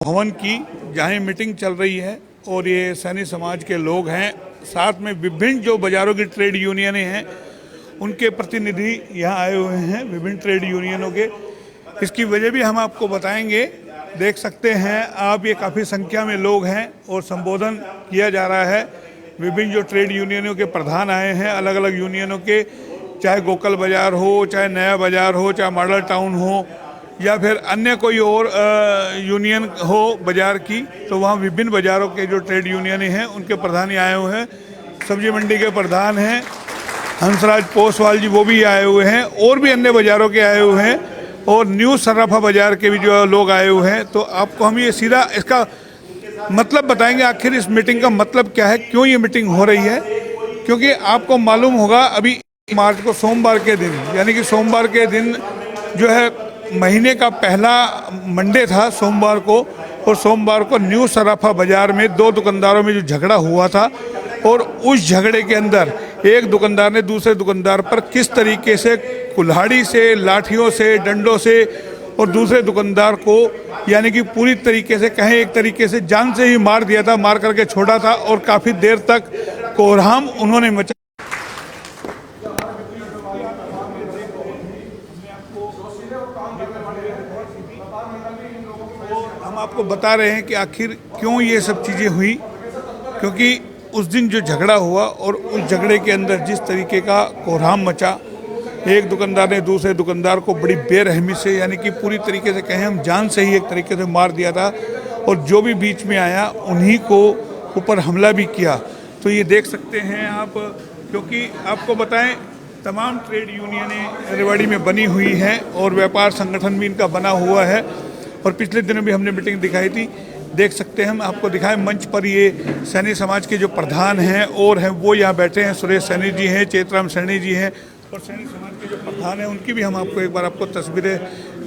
भवन की जहाँ मीटिंग चल रही है और ये सैनी समाज के लोग हैं, साथ में विभिन्न जो बाज़ारों की ट्रेड यूनियनें हैं उनके प्रतिनिधि यहाँ आए हुए हैं, विभिन्न ट्रेड यूनियनों के। इसकी वजह भी हम आपको बताएंगे। देख सकते हैं आप, ये काफ़ी संख्या में लोग हैं और संबोधन किया जा रहा है। विभिन्न जो ट्रेड यूनियनों के प्रधान आए हैं, अलग अलग यूनियनों के, चाहे गोकल बाज़ार हो, चाहे नया बाज़ार हो, चाहे मॉडल टाउन हो, या फिर अन्य कोई और यूनियन हो बाज़ार की, तो वहाँ विभिन्न बाज़ारों के जो ट्रेड यूनियन हैं उनके प्रधान आए हुए हैं। सब्जी मंडी के प्रधान हैं हंसराज पोसवाल जी, वो भी आए हुए हैं, और भी अन्य बाज़ारों के आए हुए हैं, और न्यू सर्राफा बाज़ार के भी जो लोग आए हुए हैं। तो आपको हम ये सीधा इसका मतलब बताएंगे, आखिर इस मीटिंग का मतलब क्या है, क्यों ये मीटिंग हो रही है। क्योंकि आपको मालूम होगा अभी मार्च को सोमवार के दिन, यानी कि सोमवार के दिन जो है महीने का पहला मंडे था सोमवार को, और सोमवार को न्यू सराफा बाज़ार में दो दुकानदारों में जो झगड़ा हुआ था, और उस झगड़े के अंदर एक दुकानदार ने दूसरे दुकानदार पर किस तरीके से कुल्हाड़ी से, लाठियों से, डंडों से, और दूसरे दुकानदार को यानी कि पूरी तरीके से कहें एक तरीके से जान से ही मार दिया था, मार करके छोड़ा था, और काफ़ी देर तक कोहराम उन्होंने मचा। हम आपको बता रहे हैं कि आखिर क्यों ये सब चीज़ें हुई। क्योंकि उस दिन जो झगड़ा हुआ और उस झगड़े के अंदर जिस तरीके का कोहराम मचा, एक दुकानदार ने दूसरे दुकानदार को बड़ी बेरहमी से, यानी कि पूरी तरीके से कहें हम जान से ही एक तरीके से मार दिया था, और जो भी बीच में आया उन्हीं को ऊपर हमला भी किया। तो ये देख सकते हैं आप। क्योंकि आपको बताएं, तमाम ट्रेड यूनियनें रेवाड़ी में बनी हुई हैं और व्यापार संगठन भी इनका बना हुआ है, और पिछले दिनों भी हमने मीटिंग दिखाई थी। देख सकते हैं, हम आपको दिखाएं मंच पर ये सैनी समाज के जो प्रधान हैं और हैं वो यहाँ बैठे हैं। सुरेश सैनी जी हैं, चेतराम सैनी जी हैं, और सैनी समाज के जो प्रधान हैं उनकी भी हम आपको एक बार आपको तस्वीरें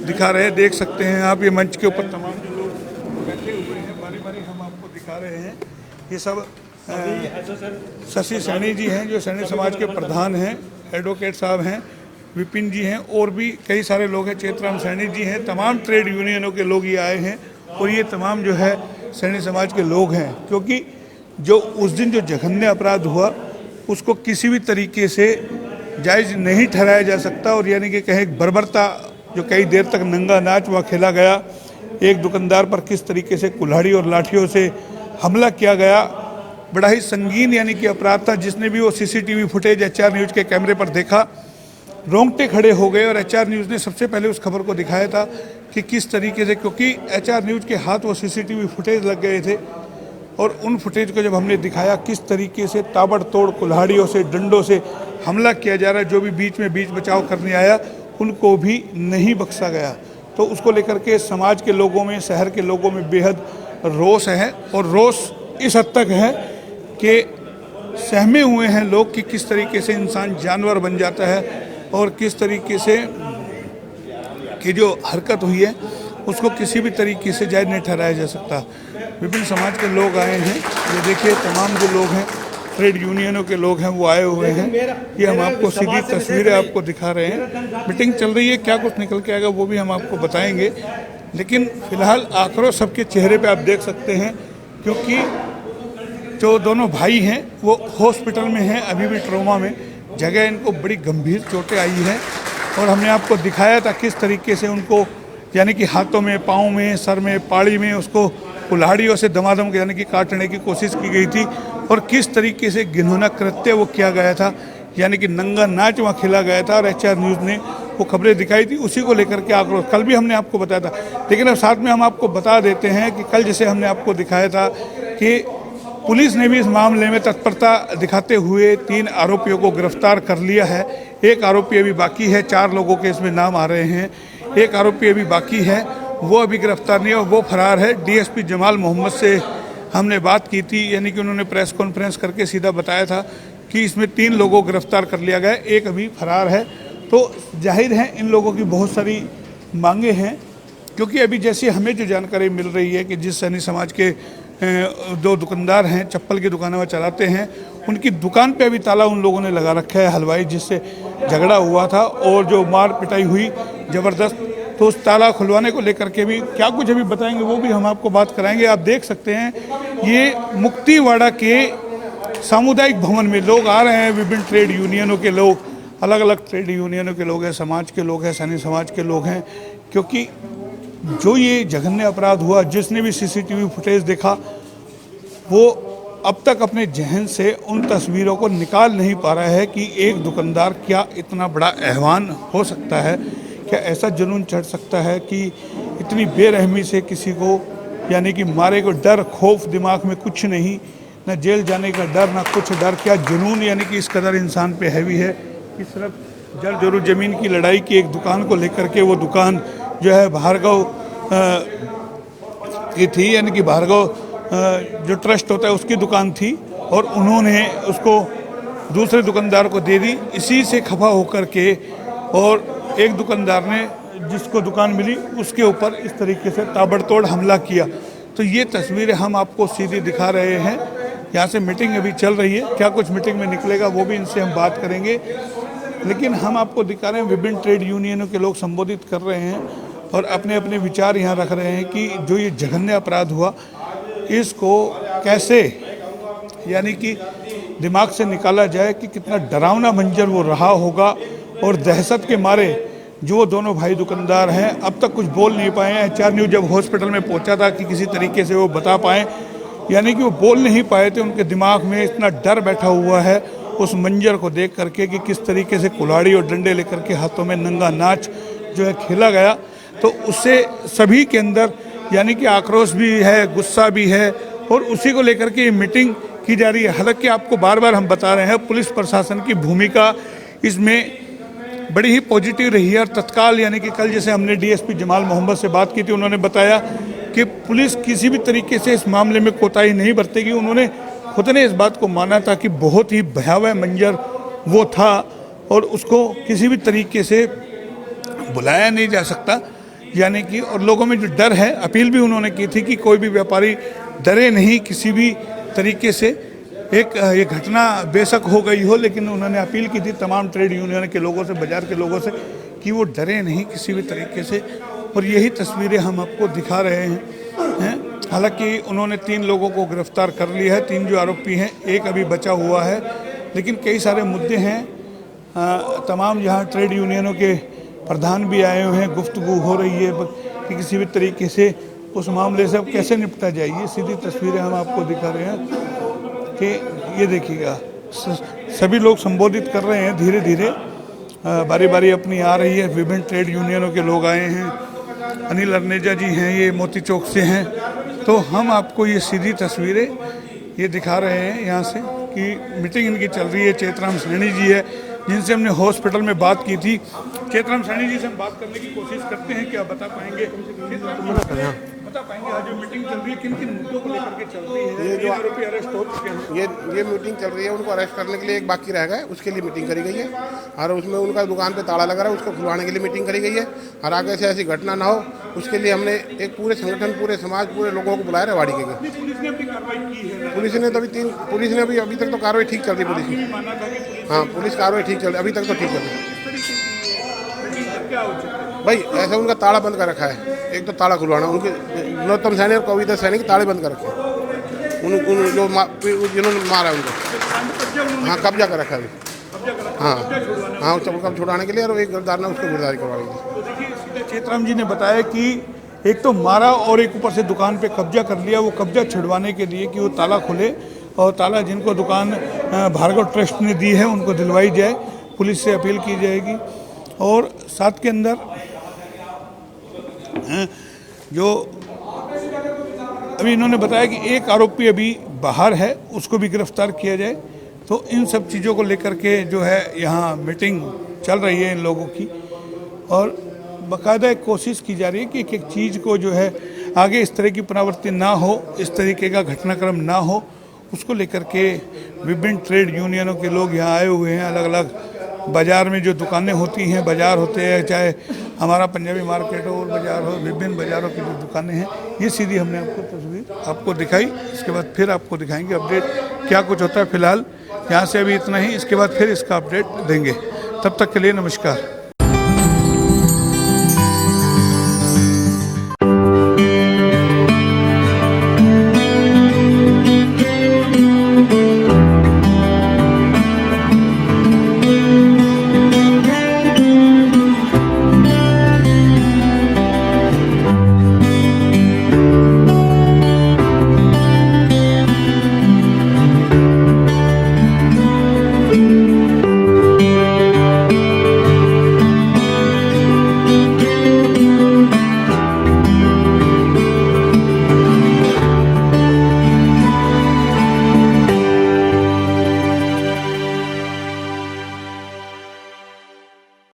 दिखा रहे हैं। देख सकते हैं आप, ये मंच के ऊपर तमाम जो लोग बैठे हुए हैं, बारी बारी हम आपको दिखा रहे हैं। ये सब शशि सैनी जी हैं जो सैनी समाज के प्रधान हैं, एडवोकेट साहब हैं, विपिन जी हैं, और भी कई सारे लोग हैं, चेतराम सैनी जी हैं। तमाम ट्रेड यूनियनों के लोग ये आए हैं, और ये तमाम जो है सैनी समाज के लोग हैं। क्योंकि जो उस दिन जो जघन्य अपराध हुआ उसको किसी भी तरीके से जायज़ नहीं ठहराया जा सकता, और यानी कि कहें बर्बरता, जो कई देर तक नंगा नाच वहाँ खेला गया, एक दुकानदार पर किस तरीके से कुल्हाड़ी और लाठियों से हमला किया गया, बड़ा ही संगीन यानी कि अपराध था। जिसने भी वो सीसीटीवी फुटेज HR न्यूज़ के कैमरे पर देखा, रोंगटे खड़े हो गए। और HR न्यूज़ ने सबसे पहले उस खबर को दिखाया था कि किस तरीके से, क्योंकि HR न्यूज़ के हाथ वो सीसीटीवी फुटेज लग गए थे, और उन फुटेज को जब हमने दिखाया किस तरीके से ताबड़तोड़ कुल्हाड़ियों से, डंडों से हमला किया जा रहा है, जो भी बीच में बीच बचाव करने आया उनको भी नहीं बख्शा गया। तो उसको लेकर के समाज के लोगों में, शहर के लोगों में बेहद रोष है, और रोष इस हद तक है कि सहमे हुए हैं लोग कि किस तरीके से इंसान जानवर बन जाता है, और किस तरीके से कि जो हरकत हुई है उसको किसी भी तरीके से जायज़ नहीं ठहराया जा सकता। विभिन्न समाज के लोग आए हैं, ये देखिए तमाम जो लोग हैं ट्रेड यूनियनों के लोग हैं वो आए हुए हैं। ये हम आपको सीधी तस्वीरें आपको दिखा रहे हैं। मीटिंग चल रही है, क्या कुछ निकल के आएगा वो भी हम आपको बताएंगे। लेकिन फिलहाल आक्रोश सबके चेहरे पे आप देख सकते हैं, क्योंकि जो दोनों भाई हैं वो हॉस्पिटल में हैं, अभी भी ट्रोमा में। जगह इनको बड़ी गंभीर चोटें आई हैं, और हमने आपको दिखाया था किस तरीके से उनको यानी कि हाथों में, पाँव में, सर में, पाड़ी में उसको कुल्हाड़ियों से दमादम यानी कि काटने की कोशिश की गई थी, और किस तरीके से घिनौना कृत्य वो किया गया था, यानी कि नंगा नाच वहाँ खेला गया था। और HR न्यूज़ ने वो खबरें दिखाई थी, उसी को लेकर के आक्रोश कल भी हमने आपको बताया था। लेकिन अब साथ में हम आपको बता देते हैं कि कल जैसे हमने आपको दिखाया था कि पुलिस ने भी इस मामले में तत्परता दिखाते हुए 3 आरोपियों को गिरफ्तार कर लिया है। एक आरोपी अभी बाकी है, 4 लोगों के इसमें नाम आ रहे हैं। एक आरोपी अभी बाकी है, वो अभी गिरफ्तार नहीं है, वो फरार है। DSP जमाल मोहम्मद से हमने बात की थी, यानी कि उन्होंने प्रेस कॉन्फ्रेंस करके सीधा बताया था कि इसमें 3 लोगों को गिरफ्तार कर लिया गया है, एक अभी फरार है। तो जाहिर है इन लोगों की बहुत सारी मांगे हैं, क्योंकि अभी जैसे हमें जो जानकारी मिल रही है कि जिस सैनी समाज के 2 दुकानदार हैं, चप्पल की दुकानें वो चलाते हैं, उनकी दुकान पे अभी ताला उन लोगों ने लगा रखा है, हलवाई जिससे झगड़ा हुआ था और जो मार पिटाई हुई ज़बरदस्त, तो उस ताला खुलवाने को लेकर के भी क्या कुछ अभी बताएंगे, वो भी हम आपको बात कराएंगे। आप देख सकते हैं ये मुक्तिवाड़ा के सामुदायिक भवन में लोग आ रहे हैं, विभिन्न ट्रेड यूनियनों के लोग, अलग अलग ट्रेड यूनियनों के लोग हैं, समाज के लोग हैं, सैनिक समाज के लोग हैं, क्योंकि जो ये जघन्य अपराध हुआ, जिसने भी सीसीटीवी फुटेज देखा वो अब तक अपने जहन से उन तस्वीरों को निकाल नहीं पा रहा है कि एक दुकानदार क्या इतना बड़ा ऐवान हो सकता है, क्या ऐसा जुनून चढ़ सकता है कि इतनी बेरहमी से किसी को, यानी कि मारे को डर खौफ दिमाग में कुछ नहीं, न जेल जाने का डर ना कुछ डर, क्या जुनून यानी कि इस कदर इंसान पे हैवी है कि सिर्फ जर जरूर ज़मीन की लड़ाई की एक दुकान को लेकर के, वो दुकान जो है भार्गव की थी, यानी कि भार्गव जो ट्रस्ट होता है उसकी दुकान थी और उन्होंने उसको दूसरे दुकानदार को दे दी। इसी से खफा होकर के और एक दुकानदार ने जिसको दुकान मिली उसके ऊपर इस तरीके से ताबड़तोड़ हमला किया। तो ये तस्वीरें हम आपको सीधी दिखा रहे हैं। यहाँ से मीटिंग अभी चल रही है, क्या कुछ मीटिंग में निकलेगा वो भी इनसे हम बात करेंगे, लेकिन हम आपको दिखा रहे हैं विभिन्न ट्रेड यूनियनों के लोग संबोधित कर रहे हैं और अपने अपने विचार यहाँ रख रहे हैं कि जो ये जघन्य अपराध हुआ इसको कैसे, यानी कि दिमाग से निकाला जाए कि कितना डरावना मंजर वो रहा होगा। और दहशत के मारे जो दोनों भाई दुकानदार हैं अब तक कुछ बोल नहीं पाए हैं। एचआर न्यूज़ जब हॉस्पिटल में पहुंचा था कि किसी तरीके से वो बता पाएँ, यानी कि वो बोल नहीं पाए थे, उनके दिमाग में इतना डर बैठा हुआ है उस मंजर को देख करके कि किस तरीके से कुल्हाड़ी और डंडे लेकर के हाथों में नंगा नाच जो है खेला गया। तो उससे सभी के अंदर यानी कि आक्रोश भी है, गुस्सा भी है और उसी को लेकर के मीटिंग की जा रही है। हालांकि आपको बार बार हम बता रहे हैं पुलिस प्रशासन की भूमिका इसमें बड़ी ही पॉजिटिव रही है और तत्काल, यानी कि कल जैसे हमने डीएसपी जमाल मोहम्मद से बात की थी, उन्होंने बताया कि पुलिस किसी भी तरीके से इस मामले में कोताही नहीं बरतेगी। उन्होंने खुद ने इस बात को माना था कि बहुत ही भयावह मंजर वो था और उसको किसी भी तरीके से बुलाया नहीं जा सकता, यानी कि और लोगों में जो डर है, अपील भी उन्होंने की थी कि कोई भी व्यापारी डरे नहीं किसी भी तरीके से। ये घटना बेशक हो गई हो, लेकिन उन्होंने अपील की थी तमाम ट्रेड यूनियन के लोगों से, बाज़ार के लोगों से कि वो डरे नहीं किसी भी तरीके से। और यही तस्वीरें हम आपको दिखा रहे हैं। हालांकि उन्होंने 3 लोगों को गिरफ्तार कर लिया है, 3 जो आरोपी हैं, एक अभी बचा हुआ है, लेकिन कई सारे मुद्दे हैं। तमाम यहाँ ट्रेड यूनियनों के प्रधान भी आए हुए हैं, गुफ्तगू हो रही है कि किसी भी तरीके से उस मामले से अब कैसे निपटा जाए। ये सीधी तस्वीरें हम आपको दिखा रहे हैं कि ये देखिएगा सभी लोग संबोधित कर रहे हैं, धीरे धीरे बारी बारी अपनी आ रही है। विभिन्न ट्रेड यूनियनों के लोग आए हैं, अनिल अर्नेजा जी हैं, ये मोती चौक से हैं। तो हम आपको ये सीधी तस्वीरें ये दिखा रहे हैं यहाँ से कि मीटिंग इनकी चल रही है। चेतराम सैनी जी है जिनसे हमने हॉस्पिटल में बात की थी। चेतराम सैनी जी से हम बात करने की कोशिश करते हैं, क्या बता पाएंगे, बता पाएंगे आज जो मीटिंग चल रही है किन किन मुद्दों को लेकर के चल रही है? ये जो आरोपी अरेस्ट हो चुके हैं, ये मीटिंग चल रही है, उनको अरेस्ट करने के लिए एक बाकी रह गया, उसके लिए मीटिंग करी गई है और उसमें उनका दुकान पे ताला लगा रहा है, उसको खुलवाने के लिए मीटिंग करी गई है और आगे से ऐसी घटना ना हो उसके लिए हमने एक पूरे संगठन, पूरे समाज, पूरे लोगों को बुलाया रेवाड़ी के। पुलिस ने तो अभी तक तो कार्रवाई ठीक चल रही पुलिस की। हाँ, पुलिस कार्रवाई ठीक चल रही, अभी तक तो ठीक चल रही भाई। ऐसा उनका ताला बंद कर रखा है, एक तो ताला खुलवाना, उनके नरोत्तम सैनी और कविता सैनी के ताले बंद कर रखे हैं। जिन्होंने मारा उनको, हाँ, कब्जा कर रखा है अभी। हाँ, उसको छुड़ाने के लिए और एक गिरफ्तार ने उसको गिरफ्तारी करवा दी। चेतराम जी ने बताया कि एक तो मारा और एक ऊपर से दुकान पे कब्जा कर लिया। वो कब्जा छुड़वाने के लिए कि वो ताला खुले और ताला जिनको दुकान भार्गव ट्रस्ट ने दी है उनको दिलवाई जाए, पुलिस से अपील की जाएगी। और साथ के अंदर जो अभी इन्होंने बताया कि एक आरोपी अभी बाहर है, उसको भी गिरफ्तार किया जाए। तो इन सब चीज़ों को लेकर के जो है यहाँ मीटिंग चल रही है इन लोगों की और बाकायदा एक कोशिश की जा रही है कि एक एक चीज़ को जो है आगे इस तरह की पुनरावृत्ति ना हो, इस तरीके का घटनाक्रम ना हो, उसको लेकर के विभिन्न ट्रेड यूनियनों के लोग यहाँ आए हुए हैं। अलग अलग बाज़ार में जो दुकानें होती हैं, बाज़ार होते हैं, चाहे हमारा पंजाबी मार्केट हो और बाज़ार हो, विभिन्न बाज़ारों की जो दुकानें हैं, ये सीधी हमने आपको तस्वीर आपको दिखाई। इसके बाद फिर आपको दिखाएंगे अपडेट क्या कुछ होता है। फिलहाल यहाँ से अभी इतना ही, इसके बाद फिर इसका अपडेट देंगे। तब तक के लिए नमस्कार।